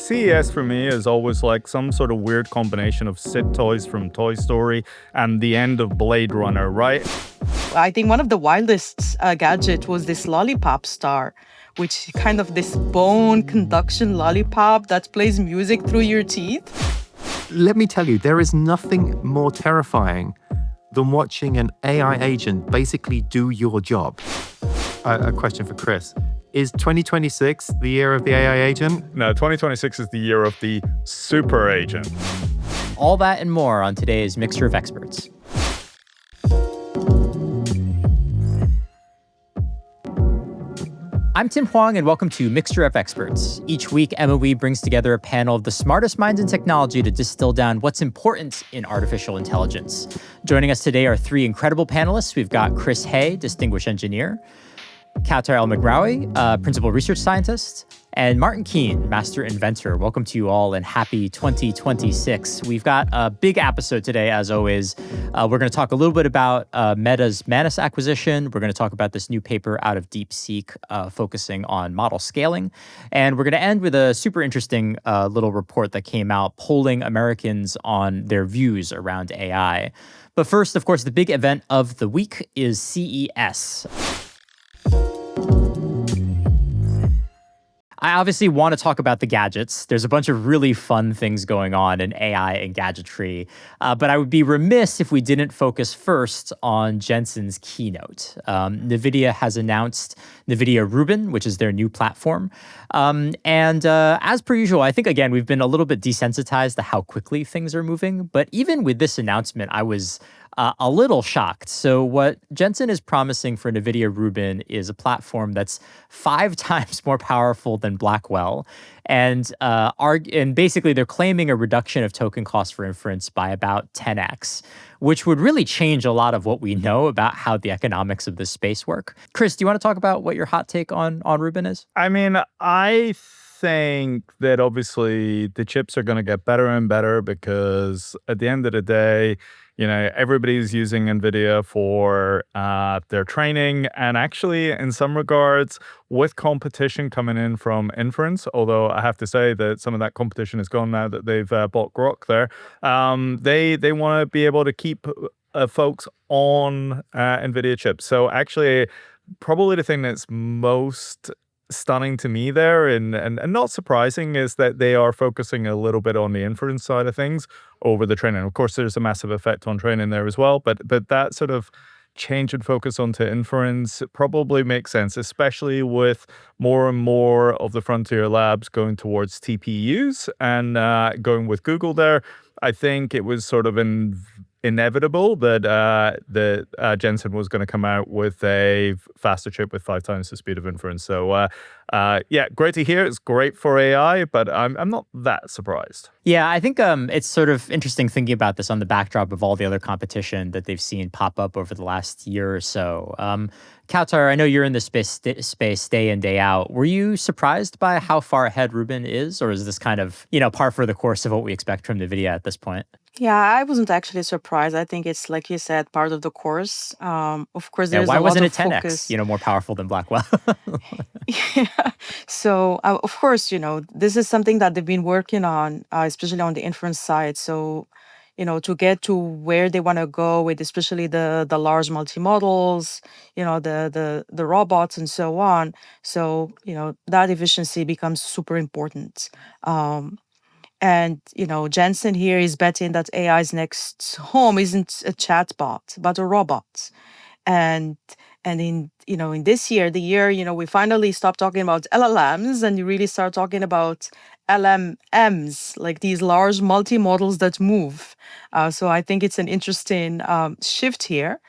CES for me is always like some sort of weird combination of Sid toys from Toy Story and the end of Blade Runner, right? I think one of the wildest gadget was this lollipop star, which kind of this bone conduction lollipop that plays music through your teeth. Let me tell you, there is nothing more terrifying than watching an AI agent basically do your job. A question for Chris. Is 2026 the year of the AI agent? No, 2026 is the year of the super agent. All that and more on today's Mixture of Experts. I'm Tim Hwang, and welcome to Mixture of Experts. Each week, MOE brings together a panel of the smartest minds in technology to distill down what's important in artificial intelligence. Joining us today are three incredible panelists. We've got Chris Hay, Distinguished Engineer, Kaoutar Maghraoui, Principal Research Scientist, and Martin Keen, Master Inventor. Welcome to you all and happy 2026. We've got a big episode today, as always. We're going to talk a little bit about Meta's Manus acquisition. We're going to talk about this new paper out of DeepSeek focusing on model scaling. And we're going to end with a super interesting little report that came out polling Americans on their views around AI. But first, of course, the big event of the week is CES. I obviously want to talk about the gadgets. There's a bunch of really fun things going on in AI and gadgetry, but I would be remiss if we didn't focus first on Jensen's keynote. NVIDIA has announced NVIDIA Rubin, which is their new platform. And as per usual, I think, again, we've been a little bit desensitized to how quickly things are moving. But even with this announcement, I was a little shocked. So what Jensen is promising for NVIDIA Rubin is a platform that's 5 times more powerful than Blackwell. And basically, they're claiming a reduction of token cost for inference by about 10x, which would really change a lot of what we know about how the economics of this space work. Chris, do you want to talk about what your hot take on Rubin is? I mean, I think that obviously the chips are going to get better and better because at the end of the day, everybody's using NVIDIA for their training. And actually, in some regards, with competition coming in from inference, although I have to say that some of that competition is gone now that they've bought Grok there, they want to be able to keep folks on NVIDIA chips. So actually, probably the thing that's most stunning to me there and not surprising is that they are focusing a little bit on the inference side of things over the training. Of course, there's a massive effect on training there as well, but that sort of change and focus onto inference probably makes sense, especially with more and more of the frontier labs going towards TPUs and going with Google there. I think it was sort of inevitable that Jensen was going to come out with a faster chip with 5 times the speed of inference. So great to hear. It's great for AI, but I'm not that surprised. Yeah, I think it's sort of interesting thinking about this on the backdrop of all the other competition that they've seen pop up over the last year or so. Kaoutar, I know you're in this space day in, day out. Were you surprised by how far ahead Rubin is, or is this kind of, par for the course of what we expect from NVIDIA at this point? Yeah, I wasn't actually surprised. I think it's, like you said, part of the course. Of course, there's why a lot wasn't of it 10x, focus. more powerful than Blackwell? Yeah. So, of course, this is something that they've been working on, especially on the inference side. So, to get to where they want to go with especially the large multimodals, the robots and so on. So, that efficiency becomes super important. And, Jensen here is betting that AI's next home isn't a chatbot, but a robot. And in this year, we finally stop talking about LLMs and you really start talking about LMMs, like these large multimodals that move. So I think it's an interesting shift here.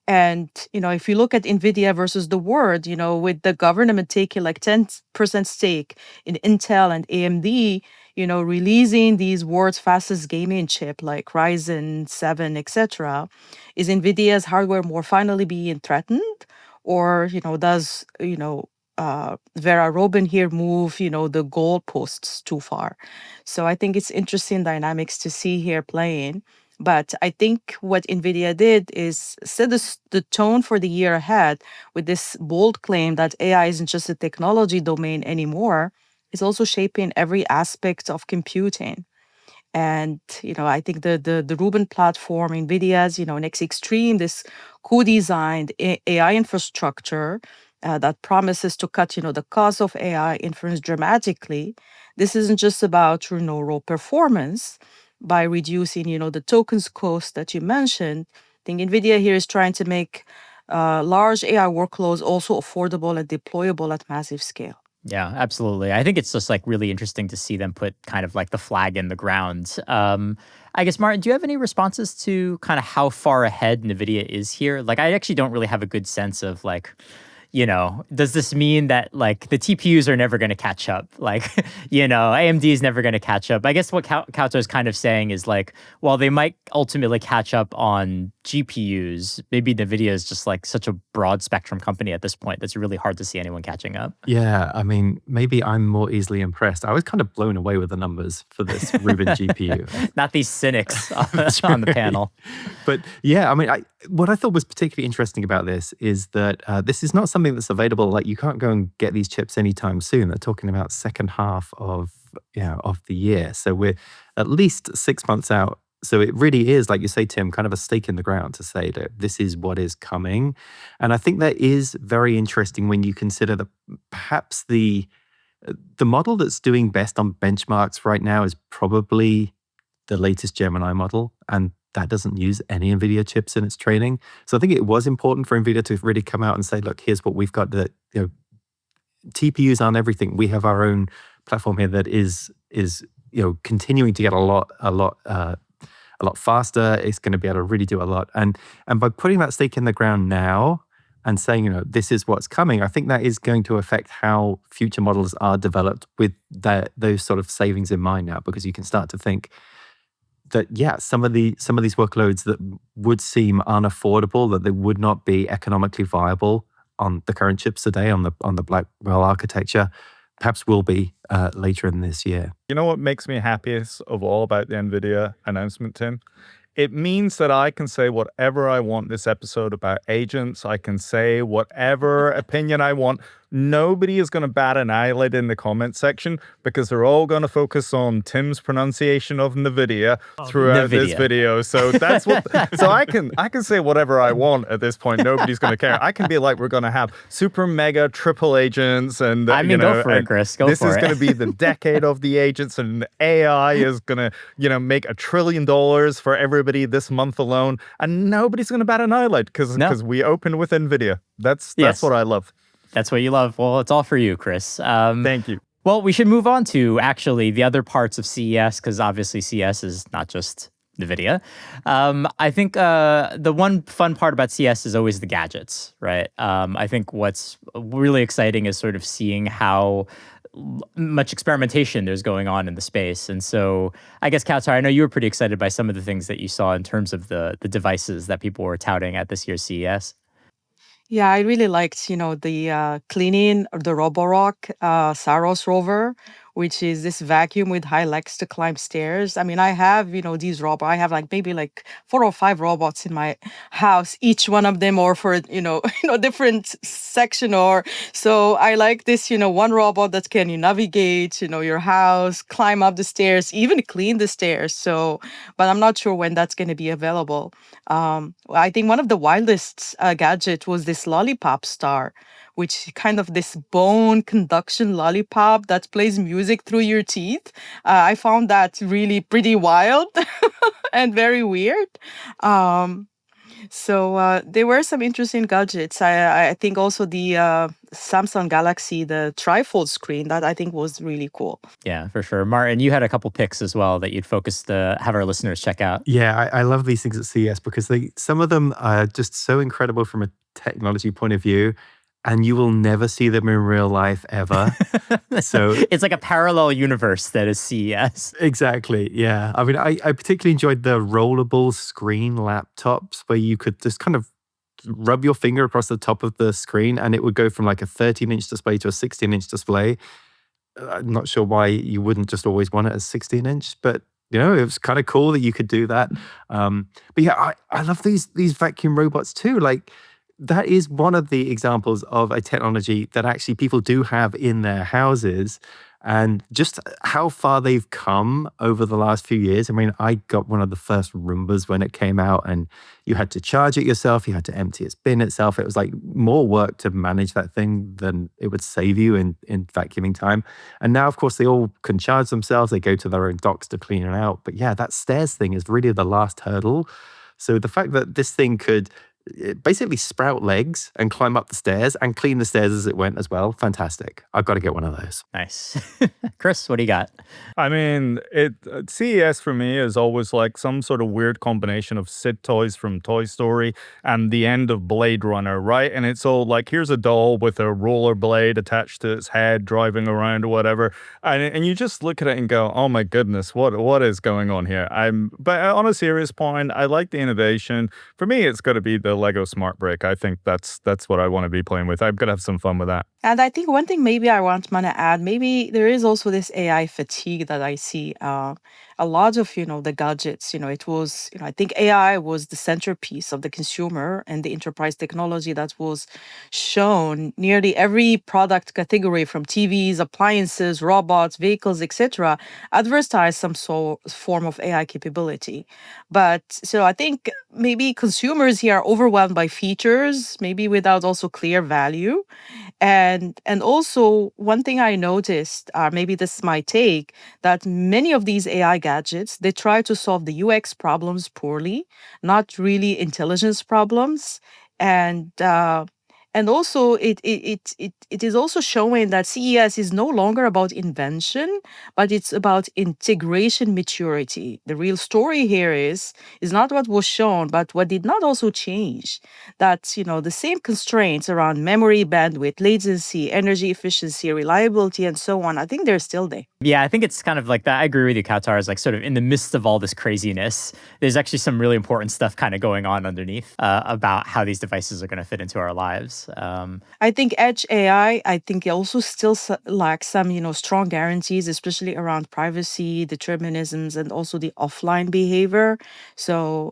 And, if you look at NVIDIA versus the world, with the government taking like 10% stake in Intel and AMD, releasing these world's fastest gaming chip like Ryzen 7, etc., is NVIDIA's hardware more finally being threatened? Or, does, Vera Rubin here move, the goalposts too far? So I think it's interesting dynamics to see here playing. But I think what NVIDIA did is set the tone for the year ahead with this bold claim that AI isn't just a technology domain anymore, is also shaping every aspect of computing. And I think the Rubin platform, NVIDIA's next extreme, this co-designed AI infrastructure that promises to cut the cost of AI inference dramatically. This isn't just about true neural performance by reducing the tokens cost that you mentioned. I think NVIDIA here is trying to make large AI workloads also affordable and deployable at massive scale. Yeah, absolutely. I think it's just like really interesting to see them put kind of like the flag in the ground. I guess, Martin, do you have any responses to kind of how far ahead NVIDIA is here? Like, I actually don't really have a good sense of like, does this mean that like the TPUs are never going to catch up? Like, AMD is never going to catch up. I guess what Kaoutar is kind of saying is like, while they might ultimately catch up on GPUs, maybe NVIDIA is just like such a broad spectrum company at this point that's really hard to see anyone catching up. Yeah, I mean, maybe I'm more easily impressed. I was kind of blown away with the numbers for this Rubin GPU. Not these cynics on the panel. But yeah, I mean, what I thought was particularly interesting about this is that this is not something that's available. Like, you can't go and get these chips anytime soon. They're talking about second half of the year. So we're at least 6 months out. So it really is, like you say, Tim, kind of a stake in the ground to say that this is what is coming. And I think that is very interesting when you consider that perhaps the model that's doing best on benchmarks right now is probably the latest Gemini model. And that doesn't use any NVIDIA chips in its training. So I think it was important for NVIDIA to really come out and say, look, here's what we've got. That TPUs aren't everything. We have our own platform here that is continuing to get a lot faster. It's going to be able to really do a lot. And by putting that stake in the ground now and saying, this is what's coming, I think that is going to affect how future models are developed with those sort of savings in mind now, because you can start to think that, some of these workloads that would seem unaffordable, that they would not be economically viable on the current chips today, on the Blackwell architecture, perhaps will be later in this year. You know what makes me happiest of all about the NVIDIA announcement, Tim? It means that I can say whatever I want this episode about agents. I can say whatever opinion I want. Nobody is going to bat an eyelid in the comment section because they're all going to focus on Tim's pronunciation of NVIDIA throughout this video. So that's what. So I can say whatever I want at this point. Nobody's going to care. I can be like, we're going to have super mega triple agents, and go for it, Chris. Go for it. This is going to be the decade of the agents, and AI is going to make $1 trillion for everybody this month alone, and nobody's going to bat an eyelid because we opened with NVIDIA. That's what I love. That's what you love. Well, it's all for you, Chris. Thank you. Well, we should move on to actually the other parts of CES, because obviously CES is not just NVIDIA. I think the one fun part about CES is always the gadgets, right? I think what's really exciting is sort of seeing how much experimentation there's going on in the space. And so I guess, Kaoutar, I know you were pretty excited by some of the things that you saw in terms of the devices that people were touting at this year's CES. Yeah, I really liked, the cleaning of the Roborock Saros rover, which is this vacuum with high legs to climb stairs. I mean, I have, these robots. I have maybe 4 or 5 robots in my house, each one of them, or for, different section. So I like this, one robot that can navigate, your house, climb up the stairs, even clean the stairs. So, but I'm not sure when that's going to be available. I think one of the wildest gadget was this lollipop star, which kind of this bone conduction lollipop that plays music through your teeth. I found that really pretty wild and very weird. So there were some interesting gadgets. I think also the Samsung Galaxy, the trifold screen, that I think was really cool. Yeah, for sure. Martin, you had a couple picks as well that you'd focused to have our listeners check out. Yeah, I love these things at CES because some of them are just so incredible from a technology point of view, and you will never see them in real life ever. So it's like a parallel universe that is CES. Exactly, yeah. I mean, I particularly enjoyed the rollable screen laptops where you could just kind of rub your finger across the top of the screen and it would go from a 13-inch display to a 16-inch display. I'm not sure why you wouldn't just always want it as 16-inch, but it was kind of cool that you could do that. But yeah, I love these vacuum robots too. That is one of the examples of a technology that actually people do have in their houses. and just how far they've come over the last few years. I mean, I got one of the first Roombas when it came out, and you had to charge it yourself. You had to empty its bin itself. It was like more work to manage that thing than it would save you in vacuuming time. And now, of course, they all can charge themselves. They go to their own docks to clean it out. But yeah, that stairs thing is really the last hurdle. So the fact that this thing could basically sprout legs and climb up the stairs and clean the stairs as it went as well, fantastic. I've got to get one of those. Nice. Chris, what do you got? I mean, CES for me is always like some sort of weird combination of Sid toys from Toy Story and the end of Blade Runner, right? And it's all like, here's a doll with a roller blade attached to its head driving around or whatever. And you just look at it and go, oh my goodness, what is going on here? But on a serious point, I like the innovation. For me, it's got to be the Lego Smart Brick. I think that's what I want to be playing with. I've got to have some fun with that. And I think one thing maybe I want to add, maybe there is also this AI fatigue that I see. A lot of, the gadgets, it was, I think AI was the centerpiece of the consumer and the enterprise technology that was shown. Nearly every product category, from TVs, appliances, robots, vehicles, etc., advertised some form of AI capability. But so I think maybe consumers here are overwhelmed by features, maybe without also clear value. And also one thing I noticed, maybe this is my take, that many of these AI gadgets, they try to solve the UX problems poorly, not really intelligence problems. And also it is also showing that CES is no longer about invention, but it's about integration maturity. The real story here is not what was shown, but what did not also change. That, the same constraints around memory, bandwidth, latency, energy efficiency, reliability, and so on, I think they're still there. Yeah, I think it's kind of like that. I agree with you, Kaoutar, is like sort of in the midst of all this craziness, there's actually some really important stuff kind of going on underneath about how these devices are going to fit into our lives. I think edge AI, I think it also still lacks some, strong guarantees, especially around privacy, determinisms, and also the offline behavior. So,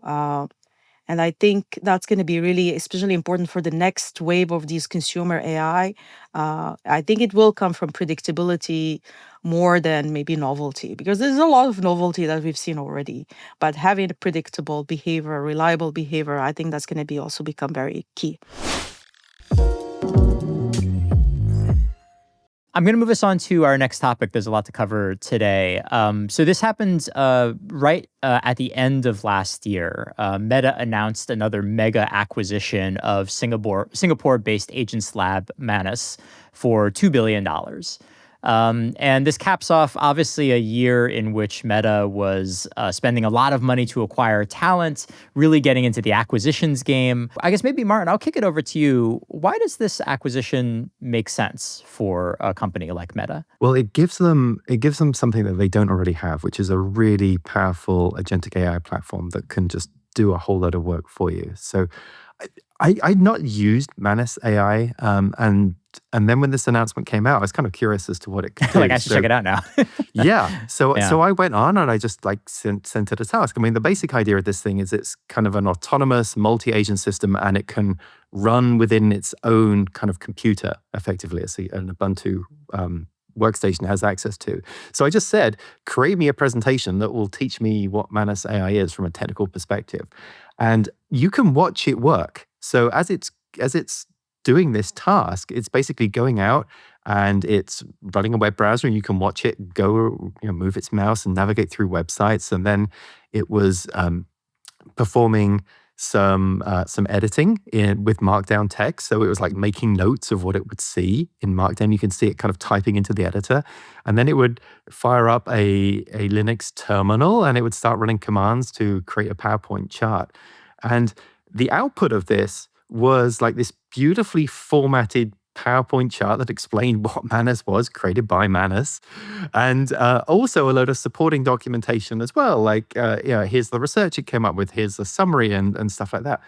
and I think that's going to be really especially important for the next wave of these consumer AI. I think it will come from predictability more than maybe novelty, because there's a lot of novelty that we've seen already. But having a predictable behavior, reliable behavior, I think that's going to be also become very key. I'm going to move us on to our next topic. There's a lot to cover today. So this happened right at the end of last year. Meta announced another mega acquisition of Singapore-based agents lab Manus for $2 billion. And this caps off, obviously, a year in which Meta was spending a lot of money to acquire talent, really getting into the acquisitions game. I guess maybe, Martin, I'll kick it over to you. Why does this acquisition make sense for a company like Meta? Well, it gives them something that they don't already have, which is a really powerful agentic AI platform that can just do a whole lot of work for you. So I'd not used Manus AI, and then when this announcement came out, I was kind of curious as to what it could do. Like, I should check it out now. Yeah. So I went on and I just sent it a task. I mean, the basic idea of this thing is it's kind of an autonomous multi-agent system, and it can run within its own kind of computer effectively. It's an Ubuntu workstation it has access to. So I just said, create me a presentation that will teach me what Manus AI is from a technical perspective. And you can watch it work. So as it's doing this task, it's basically going out and it's running a web browser, and you can watch it go, move its mouse and navigate through websites. And then it was performing some editing with Markdown text. So it was like making notes of what it would see in Markdown. You can see it kind of typing into the editor. And then it would fire up a Linux terminal, and it would start running commands to create a PowerPoint chart. And the output of this was like this beautifully formatted PowerPoint chart that explained what Manus was, created by Manus, and also a load of supporting documentation as well. Like, here's the research it came up with, here's the summary and stuff like that.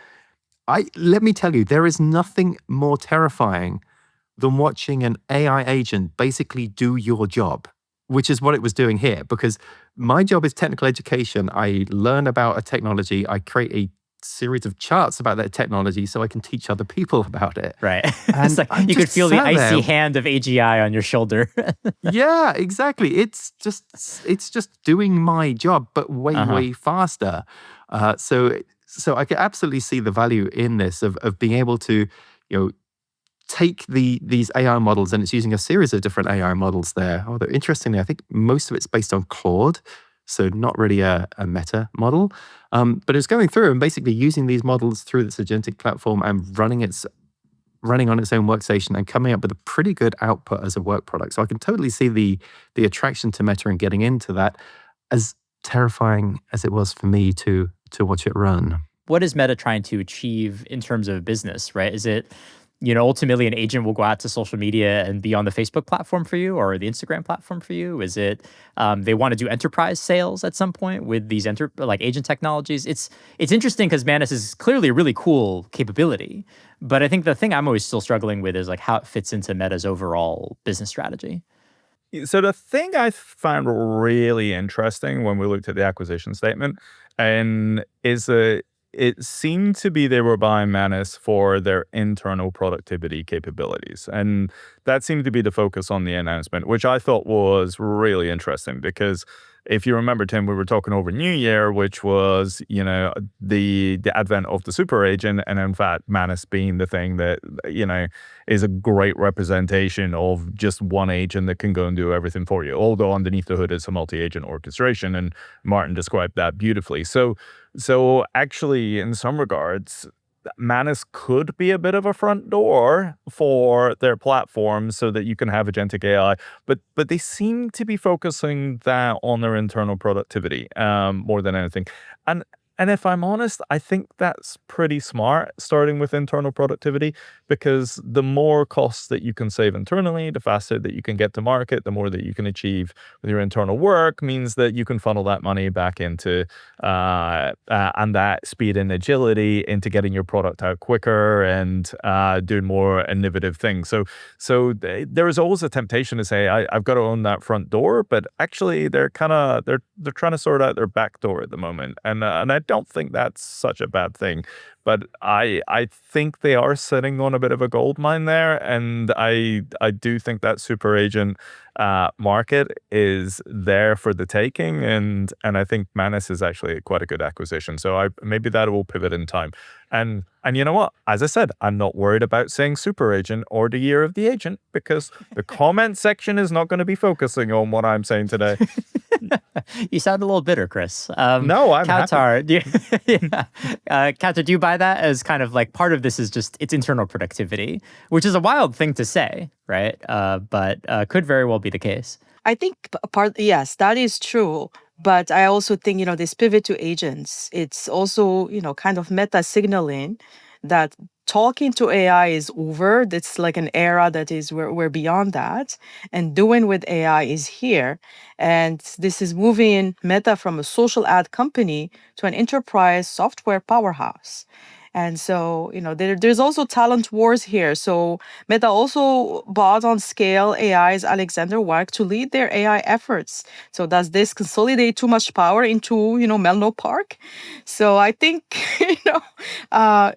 Let me tell you, there is nothing more terrifying than watching an AI agent basically do your job, which is what it was doing here. Because my job is technical education. I learn about a technology, I create a series of charts about their technology so I can teach other people about it. Right. And It's like I'm you could just feel the sat icy there. hand of AGI on your shoulder. Yeah, exactly. It's just doing my job, but way faster. So I can absolutely see the value in this of being able to, take these AI models, and it's using a series of different AI models there. Although interestingly, I think most of it's based on Claude, so not really a meta model. But it's going through and basically using these models through this agentic platform and running on its own workstation and coming up with a pretty good output as a work product. So I can totally see the attraction to Meta and getting into that, as terrifying as it was for me to watch it run. What is Meta trying to achieve in terms of business, right? Is it, ultimately an agent will go out to social media and be on the Facebook platform for you or the Instagram platform for you? Is it they want to do enterprise sales at some point with these like agent technologies? It's interesting because Manus is clearly a really cool capability. But I think the thing I'm always still struggling with is like how it fits into Meta's overall business strategy. So the thing I found really interesting when we looked at the acquisition statement and is it seemed to be they were buying Manus for their internal productivity capabilities. And that seemed to be the focus on the announcement, which I thought was really interesting because if you remember, Tim, we were talking over New Year, which was, the advent of the super agent, and in fact, Manus being the thing that, is a great representation of just one agent that can go and do everything for you. Although underneath the hood is a multi-agent orchestration, and Martin described that beautifully. So actually, in some regards, Manus could be a bit of a front door for their platform so that you can have agentic AI, but they seem to be focusing that on their internal productivity more than anything. And if I'm honest, I think that's pretty smart, starting with internal productivity, because the more costs that you can save internally, the faster that you can get to market, the more that you can achieve with your internal work means that you can funnel that money back into and that speed and agility into getting your product out quicker and doing more innovative things. So there is always a temptation to say, I've got to own that front door, but actually they're trying to sort out their back door at the moment, and I don't think that's such a bad thing. But I think they are sitting on a bit of a gold mine there, and I do think that super agent market is there for the taking, and I think Manus is actually quite a good acquisition. So maybe that will pivot in time. And you know what? As I said, I'm not worried about saying super agent or the year of the agent because the comment section is not going to be focusing on what I'm saying today. You sound a little bitter, Chris. No, I'm Kaoutar, happy. Kaoutar, do you buy that as kind of like part of this is just its internal productivity, which is a wild thing to say, right? But could very well be the case. I think yes, that is true. But I also think, this pivot to agents, it's also, kind of meta signaling that talking to AI is over. That's like an era that is we're beyond that. And doing with AI is here. And this is moving Meta from a social ad company to an enterprise software powerhouse. And so, there's also talent wars here. So Meta also bought on scale AI's Alexander Wang to lead their AI efforts. So does this consolidate too much power into, Menlo Park? So I think,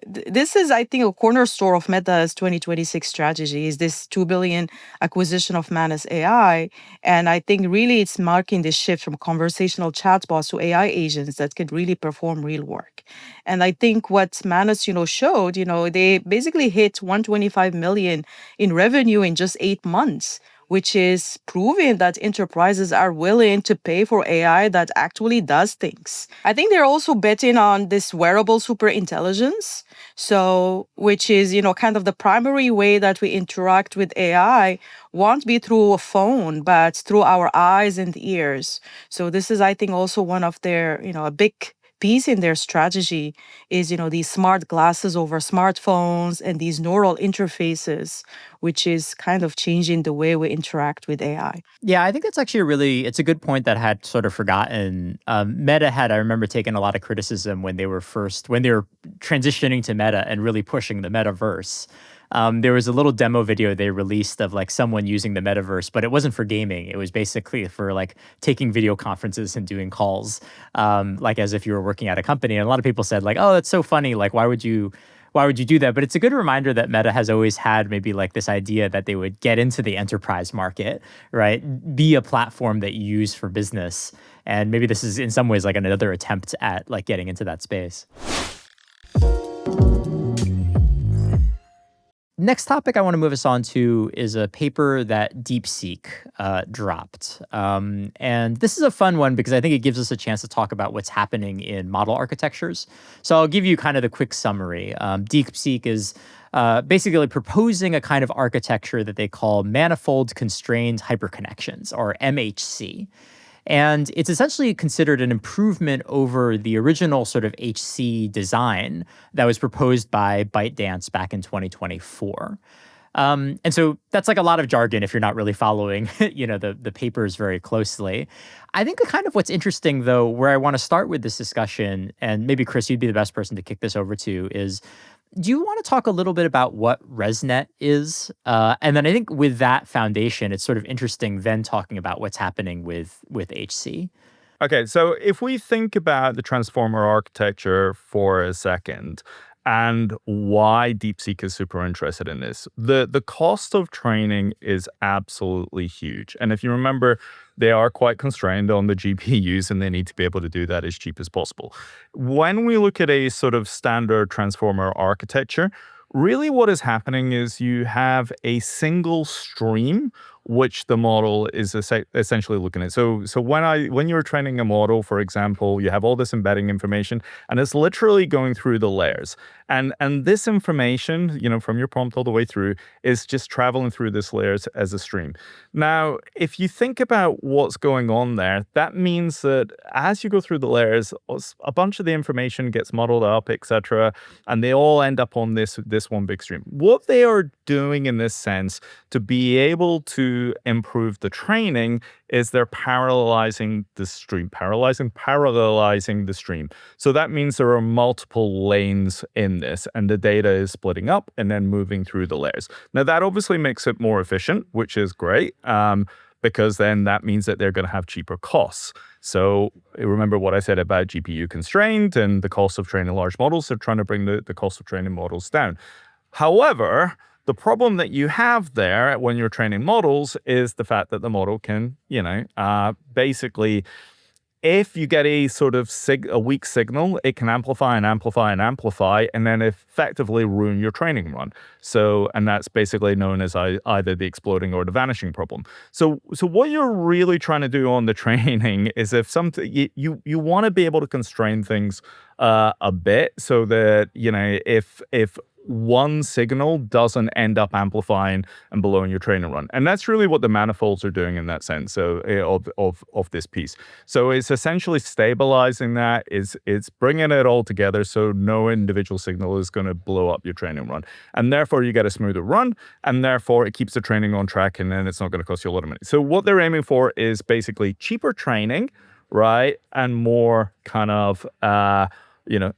this is, I think, a cornerstone of Meta's 2026 strategy is this $2 billion acquisition of Manus AI. And I think really it's marking this shift from conversational chatbots to AI agents that can really perform real work. And I think what Manus, showed, they basically hit 125 million in revenue in just 8 months, which is proving that enterprises are willing to pay for AI that actually does things. I think they're also betting on this wearable super intelligence. So, which is, kind of the primary way that we interact with AI won't be through a phone, but through our eyes and ears. So this is, I think, also one of their, a big piece in their strategy is, these smart glasses over smartphones and these neural interfaces, which is kind of changing the way we interact with AI. Yeah, I think that's actually it's a good point that I had sort of forgotten. Meta had, I remember, taken a lot of criticism when they were transitioning to Meta and really pushing the metaverse. There was a little demo video they released of like someone using the metaverse, but it wasn't for gaming. It was basically for like taking video conferences and doing calls, like as if you were working at a company. And a lot of people said like, oh, that's so funny. Like, why would you do that? But it's a good reminder that Meta has always had maybe like this idea that they would get into the enterprise market, right? Be a platform that you use for business. And maybe this is in some ways like another attempt at like getting into that space. Next topic I want to move us on to is a paper that DeepSeek dropped. And this is a fun one because I think it gives us a chance to talk about what's happening in model architectures. So I'll give you kind of the quick summary. DeepSeek is basically proposing a kind of architecture that they call manifold-constrained hyperconnections, or MHC. And it's essentially considered an improvement over the original sort of HC design that was proposed by ByteDance back in 2024. And so that's like a lot of jargon if you're not really following, the papers very closely. I think kind of what's interesting, though, where I want to start with this discussion, and maybe Chris, you'd be the best person to kick this over to, is do you want to talk a little bit about what ResNet is? And then I think with that foundation, it's sort of interesting then talking about what's happening with HC. Okay, so if we think about the transformer architecture for a second, and why DeepSeek is super interested in this. The cost of training is absolutely huge. And if you remember, they are quite constrained on the GPUs and they need to be able to do that as cheap as possible. When we look at a sort of standard transformer architecture, really what is happening is you have a single stream which the model is essentially looking at. So when you're training a model, for example, you have all this embedding information, and it's literally going through the layers. And this information, from your prompt all the way through, is just traveling through this layers as a stream. Now, if you think about what's going on there, that means that as you go through the layers, a bunch of the information gets modeled up, etc., and they all end up on this one big stream. What they are doing in this sense to be able to improve the training is they're parallelizing the stream. Parallelizing the stream. So that means there are multiple lanes in this, and the data is splitting up and then moving through the layers. Now, that obviously makes it more efficient, which is great, because then that means that they're going to have cheaper costs. So remember what I said about GPU constraint and the cost of training large models. They're trying to bring the cost of training models down. However, the problem that you have there when you're training models is the fact that the model can, basically, if you get a sort of a weak signal, it can amplify and amplify and amplify, and then effectively ruin your training run. And that's basically known as either the exploding or the vanishing problem. So what you're really trying to do on the training is if something you want to be able to constrain things a bit so that if one signal doesn't end up amplifying and blowing your training run. And that's really what the manifolds are doing in that sense, of this piece. So it's essentially stabilizing that, it's bringing it all together so no individual signal is going to blow up your training run. And therefore you get a smoother run, and therefore it keeps the training on track, and then it's not going to cost you a lot of money. So what they're aiming for is basically cheaper training, right? And more kind of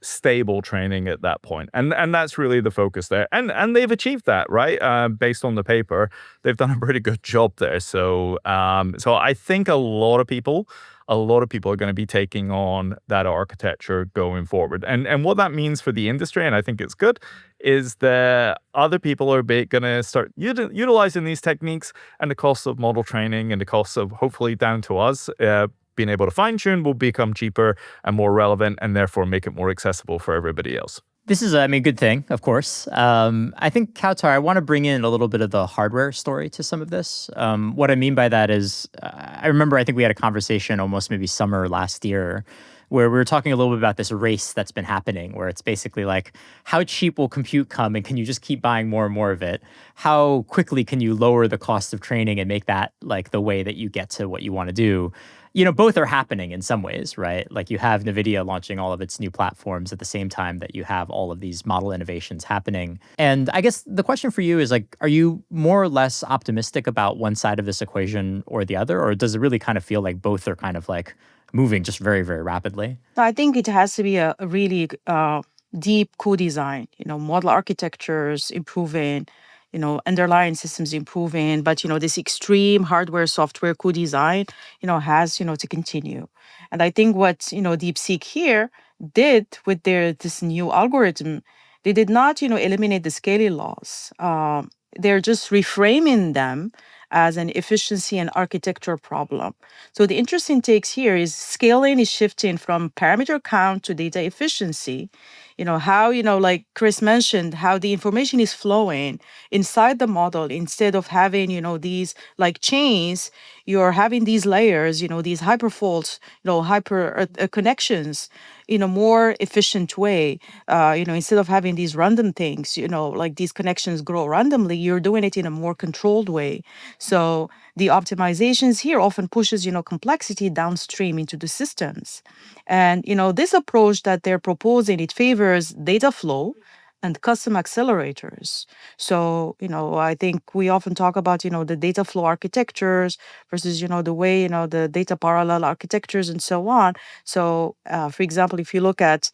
stable training at that point. And that's really the focus there. And they've achieved that, right? Based on the paper, they've done a pretty good job there. So I think a lot of people are going to be taking on that architecture going forward. And what that means for the industry, and I think it's good, is that other people are going to start utilizing these techniques, and the cost of model training and the cost of, hopefully down to us, being able to fine-tune will become cheaper and more relevant, and therefore make it more accessible for everybody else. This is, a good thing, of course. I think, Kaoutar, I want to bring in a little bit of the hardware story to some of this. What I mean by that is, I think we had a conversation almost maybe summer last year where we were talking a little bit about this race that's been happening, where it's basically like, how cheap will compute come, and can you just keep buying more and more of it? How quickly can you lower the cost of training and make that like the way that you get to what you want to do? Both are happening in some ways, right? Like you have NVIDIA launching all of its new platforms at the same time that you have all of these model innovations happening. And I guess the question for you is like, are you more or less optimistic about one side of this equation or the other? Or does it really kind of feel like both are kind of like moving just very, very rapidly? I think it has to be a really deep co-design, model architectures improving, underlying systems improving, but, this extreme hardware, software co-design, has, to continue. And I think what, DeepSeek here did with this new algorithm, they did not, eliminate the scaling laws. They're just reframing them as an efficiency and architecture problem. So the interesting takes here is scaling is shifting from parameter count to data efficiency. How, like Chris mentioned, how the information is flowing inside the model instead of having, these like chains, you're having these layers, these hyperfolds, hyper connections in a more efficient way. Instead of having these random things, like these connections grow randomly, you're doing it in a more controlled way. So the optimizations here often pushes, complexity downstream into the systems. And, this approach that they're proposing, it favors data flow and custom accelerators. So, I think we often talk about, the data flow architectures versus, the way, the data parallel architectures and so on. So, for example, if you look at,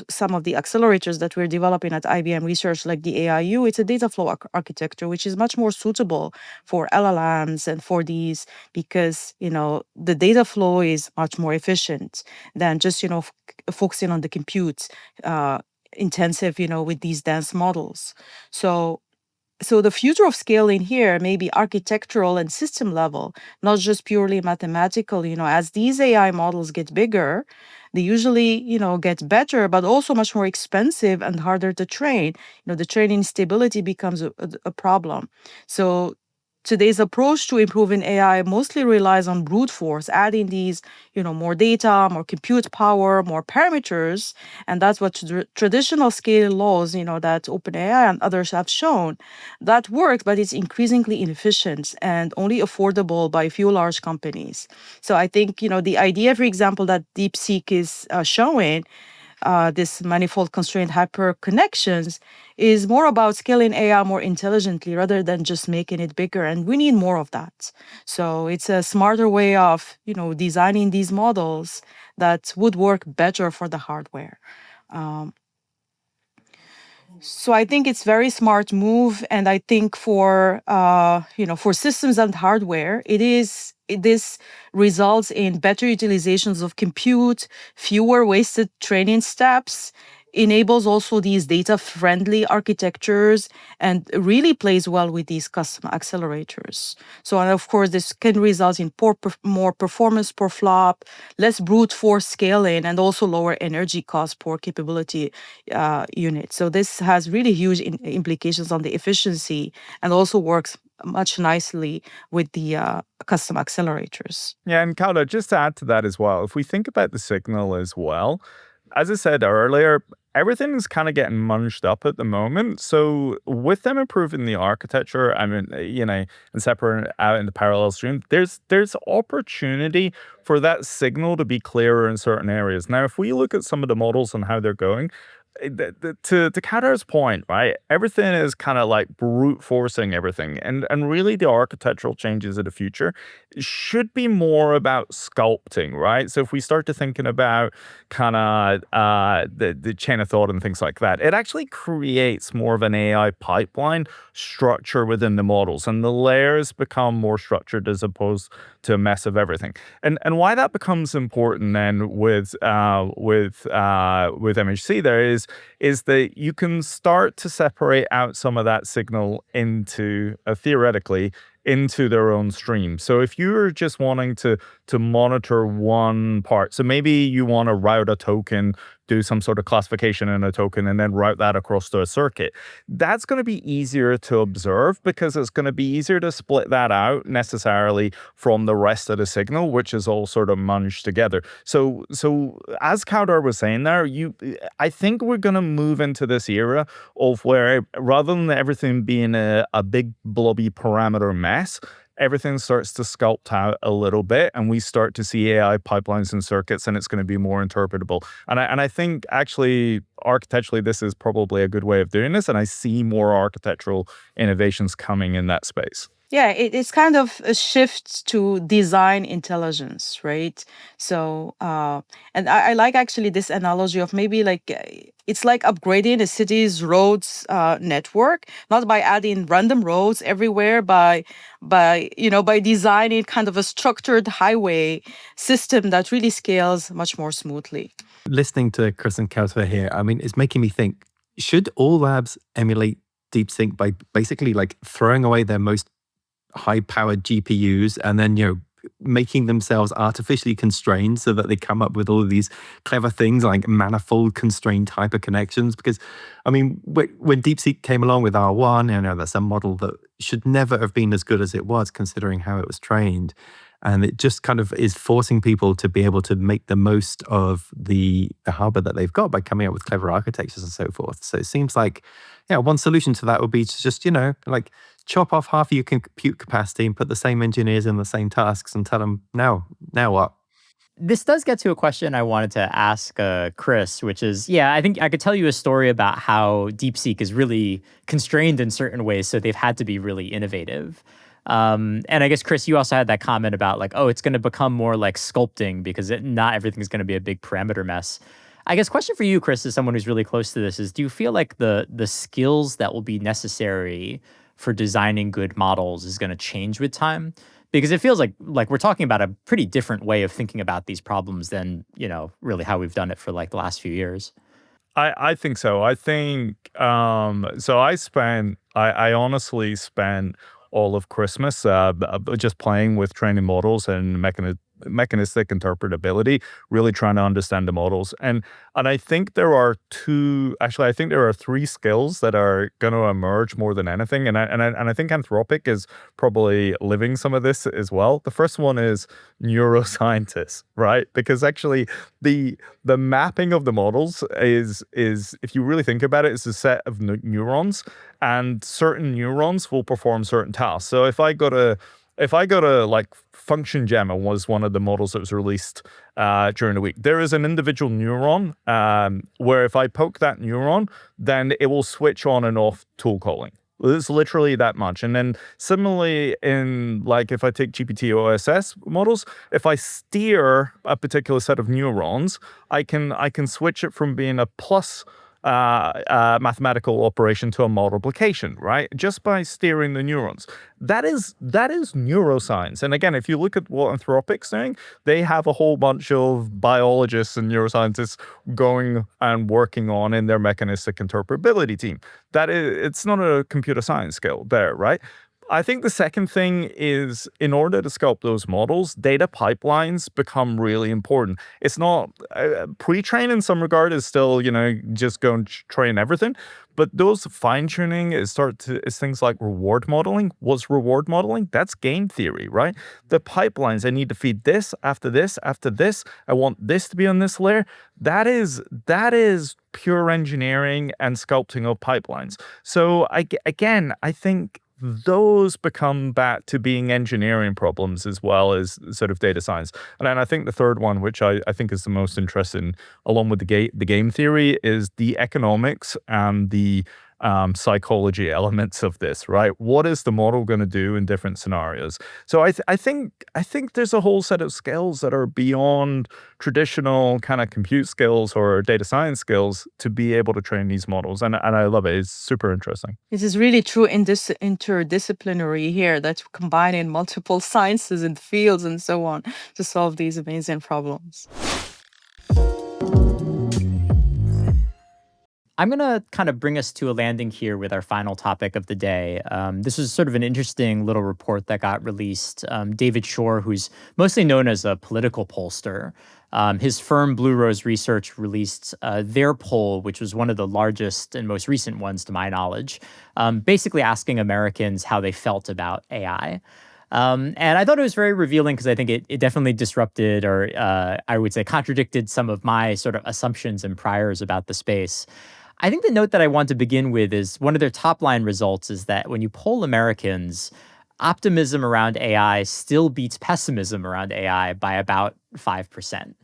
some of the accelerators that we're developing at IBM Research, like the AIU, it's a data flow architecture, which is much more suitable for LLMs and for these because, the data flow is much more efficient than just, focusing on the compute intensive, with these dense models. So the future of scaling here may be architectural and system level, not just purely mathematical. As these AI models get bigger, they usually, get better, but also much more expensive and harder to train. The training stability becomes a problem. So today's approach to improving AI mostly relies on brute force, adding these, more data, more compute power, more parameters. And that's what traditional scale laws, that OpenAI and others have shown. That works, but it's increasingly inefficient and only affordable by a few large companies. So I think, the idea, for example, that DeepSeek is showing, this manifold-constrained hyperconnections, is more about scaling AI more intelligently rather than just making it bigger. And we need more of that. So it's a smarter way of, designing these models that would work better for the hardware. So I think it's very smart move, and I think for for systems and hardware, this results in better utilizations of compute, fewer wasted training steps, enables also these data-friendly architectures, and really plays well with these custom accelerators. So, and of course, this can result in more performance per flop, less brute force scaling, and also lower energy cost per capability unit. So this has really huge implications on the efficiency and also works much nicely with the custom accelerators. Yeah, and Kaoutar, just to add to that as well, if we think about the signal as well, as I said earlier, everything is kind of getting munched up at the moment. So with them improving the architecture, I mean, and separating it out into parallel stream, there's opportunity for that signal to be clearer in certain areas. Now, if we look at some of the models and how they're going, to Katar's point, right? Everything is kind of like brute forcing everything, and really the architectural changes of the future should be more about sculpting, right? So if we start to thinking about kind of the chain of thought and things like that, it actually creates more of an AI pipeline structure within the models, and the layers become more structured as opposed to a mess of everything. And why that becomes important then with MHC there is that you can start to separate out some of that signal into theoretically into their own stream. So if you're just wanting to monitor one part, so maybe you want to route a token, do some sort of classification in a token, and then route that across to a circuit, that's going to be easier to observe because it's going to be easier to split that out necessarily from the rest of the signal, which is all sort of munched together. So as Kaoutar was saying there, I think we're going to move into this era of where rather than everything being a big blobby parameter mess, everything starts to sculpt out a little bit, and we start to see AI pipelines and circuits, and it's going to be more interpretable. And I think actually architecturally this is probably a good way of doing this, and I see more architectural innovations coming in that space. Yeah, it's kind of a shift to design intelligence, right? So, and I like actually this analogy of maybe like it's like upgrading a city's roads network, not by adding random roads everywhere, by designing kind of a structured highway system that really scales much more smoothly. Listening to Chris and Kaoutar here, I mean, it's making me think, should all labs emulate DeepSeek by basically like throwing away their most high-powered GPUs and then, making themselves artificially constrained so that they come up with all of these clever things like manifold-constrained hyperconnections? Because, I mean, when DeepSeek came along with R1, that's a model that should never have been as good as it was considering how it was trained. And it just kind of is forcing people to be able to make the most of the hardware that they've got by coming up with clever architectures and so forth. So it seems like, one solution to that would be to just, like chop off half of your compute capacity and put the same engineers in the same tasks and tell them, now what? This does get to a question I wanted to ask Chris, which is, I think I could tell you a story about how DeepSeek is really constrained in certain ways, so they've had to be really innovative. And I guess, Chris, you also had that comment about like, it's going to become more like sculpting because not everything's going to be a big parameter mess. I guess question for you, Chris, as someone who's really close to this is, do you feel like the skills that will be necessary for designing good models is going to change with time? Because it feels like we're talking about a pretty different way of thinking about these problems than, really how we've done it for like the last few years. I think so. I think so. I honestly spent all of Christmas just playing with training models and mechanistic interpretability, really trying to understand the models. And I think there are three skills that are going to emerge more than anything. And I think Anthropic is probably living some of this as well. The first one is neuroscientists, right? Because actually the mapping of the models is if you really think about it, it's a set of neurons, and certain neurons will perform certain tasks. So if I go to like Function Gemma was one of the models that was released during the week. There is an individual neuron where if I poke that neuron, then it will switch on and off tool calling. It's literally that much. And then similarly in like if I take GPT OSS models, if I steer a particular set of neurons, I can switch it from being a plus mathematical operation to a multiplication, right? Just by steering the neurons. That is neuroscience. And again, if you look at what Anthropic's doing, they have a whole bunch of biologists and neuroscientists going and working on in their mechanistic interpretability team. It's not a computer science skill there, right? I think the second thing is, in order to sculpt those models, data pipelines become really important. It's not pre-train in some regard is still, just go and train everything. But those fine-tuning is things like reward modeling. What's reward modeling? That's game theory, right? The pipelines, I need to feed this, after this, after this. I want this to be on this layer. That is pure engineering and sculpting of pipelines. So I think those become back to being engineering problems as well as sort of data science. And then I think the third one, which I think is the most interesting, along with the game theory, is the economics and the psychology elements of this, right? What is the model going to do in different scenarios? So I think there's a whole set of skills that are beyond traditional kind of compute skills or data science skills to be able to train these models. And I love it. It's super interesting. This is really true in this interdisciplinary here, that's combining multiple sciences and fields and so on to solve these amazing problems. I'm going to kind of bring us to a landing here with our final topic of the day. This was sort of an interesting little report that got released. David Shore, who's mostly known as a political pollster, his firm Blue Rose Research released their poll, which was one of the largest and most recent ones to my knowledge, basically asking Americans how they felt about AI. And I thought it was very revealing because I think it definitely disrupted or I would say contradicted some of my sort of assumptions and priors about the space. I think the note that I want to begin with is one of their top line results is that when you poll Americans, optimism around AI still beats pessimism around AI by about 5%.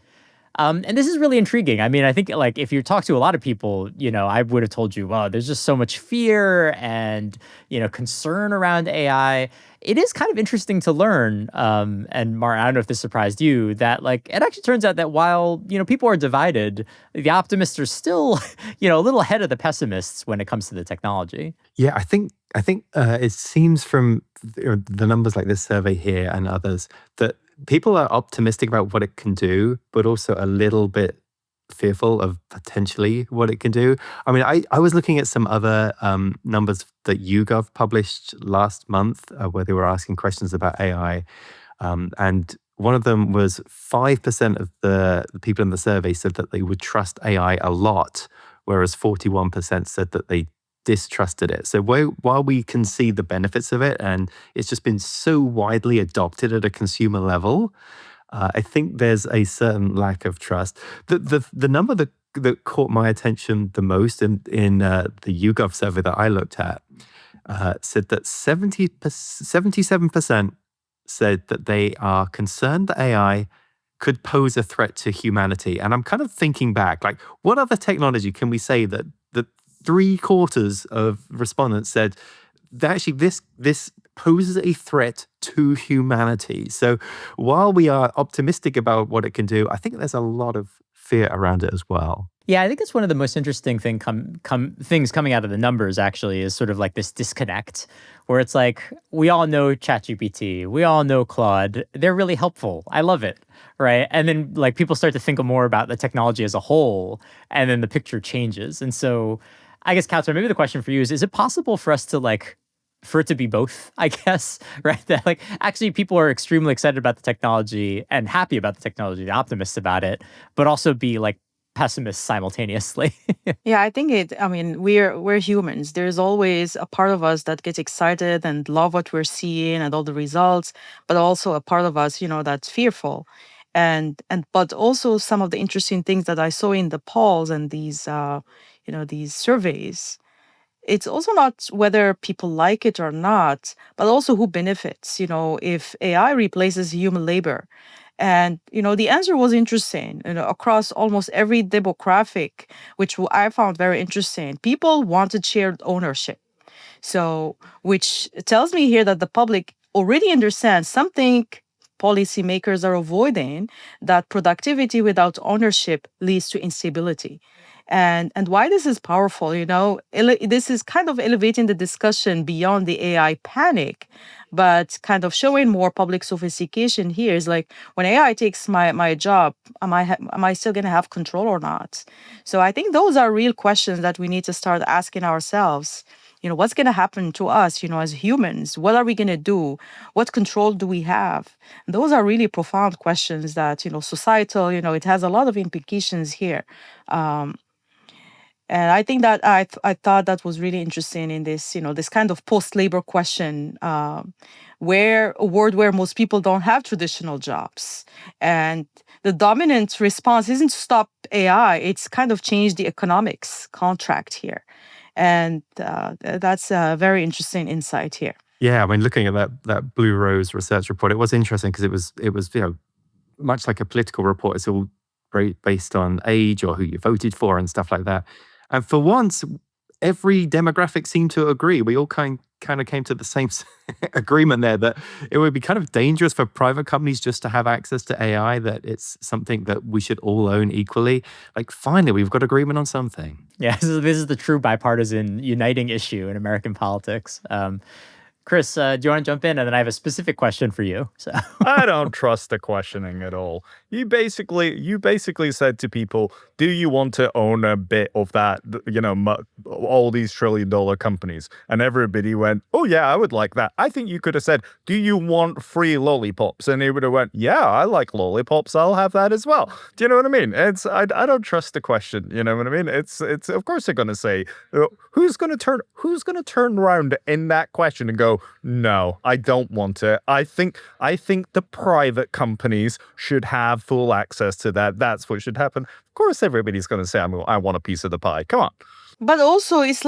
And this is really intriguing. I mean, I think like if you talk to a lot of people, I would have told you, well, there's just so much fear and, concern around AI. It is kind of interesting to learn. And Martin, I don't know if this surprised you, that like it actually turns out that while, people are divided, the optimists are still, a little ahead of the pessimists when it comes to the technology. Yeah, I think it seems from the numbers like this survey here and others that people are optimistic about what it can do, but also a little bit fearful of potentially what it can do. I mean, I was looking at some other numbers that YouGov published last month where they were asking questions about AI. And one of them was 5% of the people in the survey said that they would trust AI a lot, whereas 41% said that they distrusted it. So while we can see the benefits of it, and it's just been so widely adopted at a consumer level, I think there's a certain lack of trust. The number that caught my attention the most in the YouGov survey that I looked at said that 77% said that they are concerned that AI could pose a threat to humanity. And I'm kind of thinking back, like, what other technology can we say that 3/4 of respondents said that actually this poses a threat to humanity? So while we are optimistic about what it can do, I think there's a lot of fear around it as well. Yeah, I think it's one of the most interesting things coming out of the numbers, actually, is sort of like this disconnect where it's like, we all know ChatGPT, we all know Claude, they're really helpful. I love it, right? And then like people start to think more about the technology as a whole, and then the picture changes. And so I guess, Kaoutar, maybe the question for you is it possible for us to for it to be both, I guess, right? That like actually people are extremely excited about the technology and happy about the technology, the optimists about it, but also be like pessimists simultaneously. Yeah, I think we're humans. There's always a part of us that gets excited and love what we're seeing and all the results, but also a part of us, that's fearful. But also some of the interesting things that I saw in the polls and these surveys, it's also not whether people like it or not, but also who benefits, if AI replaces human labor. And, the answer was interesting, across almost every demographic, which I found very interesting. People wanted shared ownership. So, which tells me here that the public already understands something policymakers are avoiding, that productivity without ownership leads to instability. And why this is powerful, this is kind of elevating the discussion beyond the AI panic, but kind of showing more public sophistication here is like, when AI takes my job, am I still going to have control or not? So I think those are real questions that we need to start asking ourselves. What's going to happen to us, as humans? What are we going to do? What control do we have? Those are really profound questions that, societal, it has a lot of implications here. And I think that I thought that was really interesting in this, this kind of post-labor question, where a world where most people don't have traditional jobs. And the dominant response isn't to stop AI, it's kind of change the economics contract here. And that's a very interesting insight here. Yeah, I mean, looking at that Blue Rose research report, it was interesting because it was much like a political report. It's all based on age or who you voted for and stuff like that. And for once, every demographic seemed to agree. We all kind of came to the same agreement there that it would be kind of dangerous for private companies just to have access to AI, that it's something that we should all own equally. Like, finally, we've got agreement on something. Yeah, so this is the true bipartisan uniting issue in American politics. Chris, do you want to jump in? And then I have a specific question for you. So I don't trust the questioning at all. You basically said to people, do you want to own a bit of that, all these trillion-dollar companies? And everybody went, oh, yeah, I would like that. I think you could have said, do you want free lollipops? And they would have went, yeah, I like lollipops. I'll have that as well. Do you know what I mean? I don't trust the question. You know what I mean? It's of course they're going to say, who's going to turn around in that question and go, no, I don't want it. I think the private companies should have full access to that. That's what should happen. Of course, everybody's going to say, I want a piece of the pie. Come on. But also, it's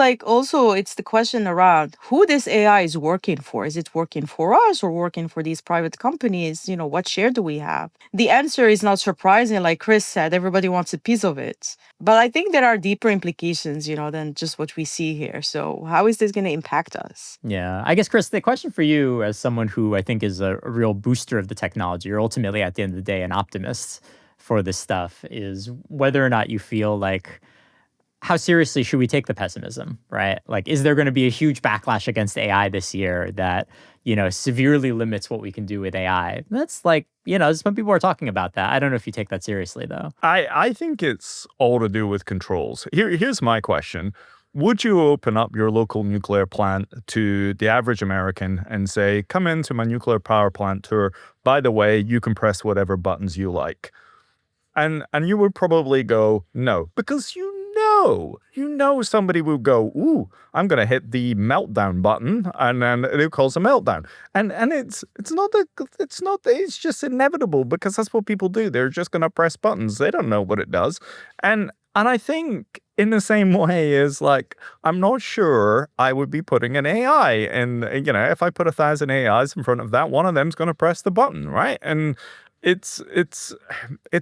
the question around who this AI is working for. Is it working for us or working for these private companies? What share do we have? The answer is not surprising. Like Chris said, everybody wants a piece of it. But I think there are deeper implications, than just what we see here. So how is this going to impact us? Yeah. I guess, Chris, the question for you as someone who I think is a real booster of the technology, or ultimately at the end of the day, an optimist for this stuff, is whether or not you feel like how seriously should we take the pessimism, right? Like, is there going to be a huge backlash against AI this year that, severely limits what we can do with AI? That's like, some people are talking about that. I don't know if you take that seriously, though. I think it's all to do with controls. Here's my question. Would you open up your local nuclear plant to the average American and say, come into my nuclear power plant tour. By the way, you can press whatever buttons you like. And you would probably go, no, because you know somebody will go, ooh, I'm going to hit the meltdown button, and then it calls a meltdown. And it's just inevitable because that's what people do. They're just going to press buttons. They don't know what it does. And I think in the same way as like, I'm not sure I would be putting an AI, and if I put 1,000 AIs in front of that, one of them's going to press the button, right? And it's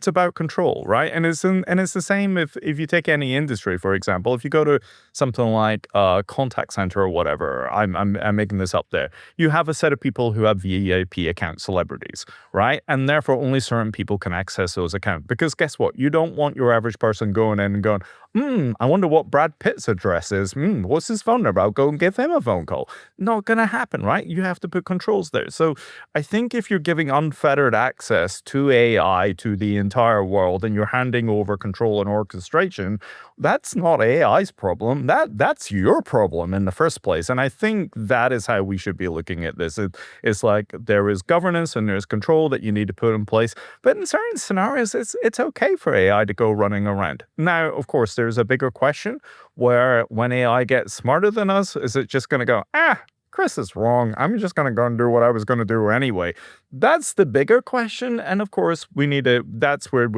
about control, right? And it's the same if you take any industry, for example. If you go to something like a contact center or whatever, I'm making this up there. You have a set of people who have VIP account, celebrities, right? And therefore only certain people can access those accounts. Because guess what? You don't want your average person going in and going, I wonder what Brad Pitt's address is. What's his phone number? I'll go and give him a phone call. Not gonna happen, right? You have to put controls there. So I think if you're giving unfettered access to AI to the entire world and you're handing over control and orchestration, that's not AI's problem. That's your problem in the first place. And I think that is how we should be looking at this. It's like there is governance and there's control that you need to put in place. But in certain scenarios, it's okay for AI to go running around. Now, of course, there's a bigger question where when AI gets smarter than us, is it just going to go, Chris is wrong. I'm just going to go and do what I was going to do anyway. That's the bigger question. And of course, that's where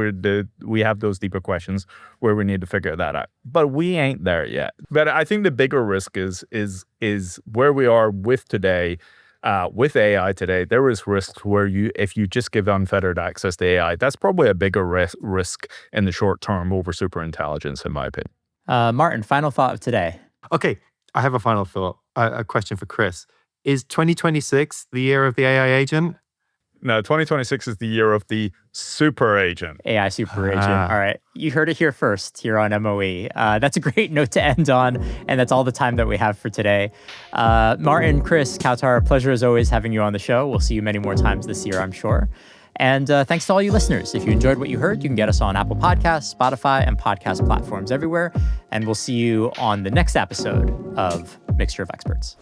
we have those deeper questions where we need to figure that out. But we ain't there yet. But I think the bigger risk is where we are with today. With AI today, there is risks where if you just give unfettered access to AI, that's probably a bigger risk in the short term over superintelligence, in my opinion. Martin, final thought of today. Okay, I have a final thought. A question for Chris. Is 2026 the year of the AI agent? No, 2026 is the year of the super agent. AI super agent. All right. You heard it here first here on MOE. That's a great note to end on. And that's all the time that we have for today. Martin, Chris, Kaoutar, pleasure as always having you on the show. We'll see you many more times this year, I'm sure. And thanks to all you listeners. If you enjoyed what you heard, you can get us on Apple Podcasts, Spotify, and podcast platforms everywhere. And we'll see you on the next episode of Mixture of Experts.